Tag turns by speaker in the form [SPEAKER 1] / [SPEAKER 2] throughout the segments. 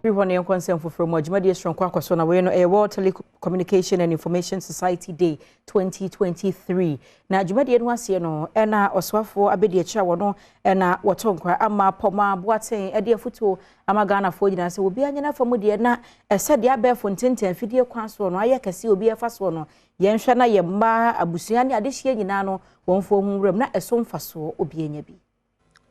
[SPEAKER 1] Everyone in concern for from Jumadi strong kwaso na we no World Telecommunication and Information Society Day 2023. Na Jumadi no ase no na oswafo abedi akira wono na wotonkwa ama poma boaten e de foto ama Ghana fo nyina se obi anya na fam de na ese de abefo ntenten fidie kwaso no aye kase obi efa so no yenhwe na ye mma abusua ne adehye nyina no wonfo hunwram na eso mfaso obi anya bi.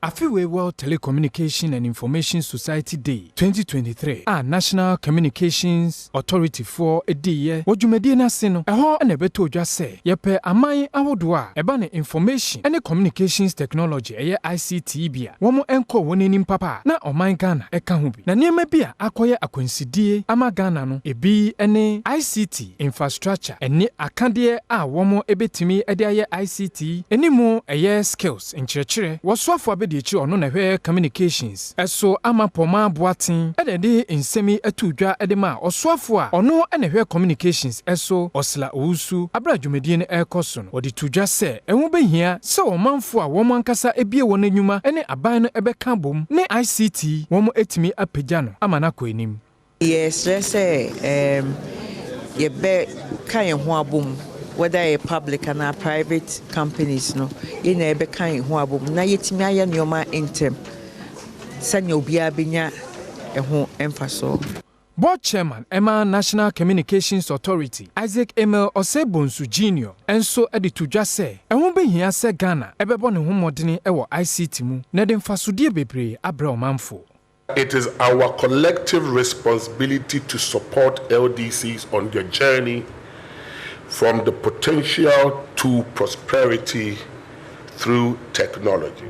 [SPEAKER 2] Afiwe World Telecommunication and Information Society Day 2023 National Communications Authority for a day wojumedi na se no eho na beto odwa se yepe aman ahodo a eba ne information and communications technology ICT bia womo enko wonenim papa na oman Ghana eka ho bi na niema bia akoye akwansidie ama Ghana no ebi ene ICT infrastructure ene akade a womo ebetimi ede aye ICT enimu skills nkyerɛkyerɛ wɔsoafo abedi echi ono na hwe communications eso ama poma boaten edede nsemi atudwa edema osoafo a ono na hwe communications eso osla owusu abradwumedie ne ekoso no odi tudwa se enwo behia se omanfo a wo mankasa ebie won anwuma ene aban no ebeka bom ne ICT wo mo etimi apagya no ama na kɔ enim.
[SPEAKER 3] Yes, let's say ye be kan ho abom whether a public and a private companies no in a be kan ho abom na yetimi aye nyoma intem sanya obia benya ho emfaso.
[SPEAKER 2] Board Chairman Emma National Communications Authority Isaac Emil Osebonsu Jr. enso editudwa se ehun behia se Ghana ebebo ne ho modene ewo ICT mu na de mfasodie bebre abra omanfo.
[SPEAKER 4] It is our collective responsibility to support LDCs on their journey from the potential to prosperity through technology.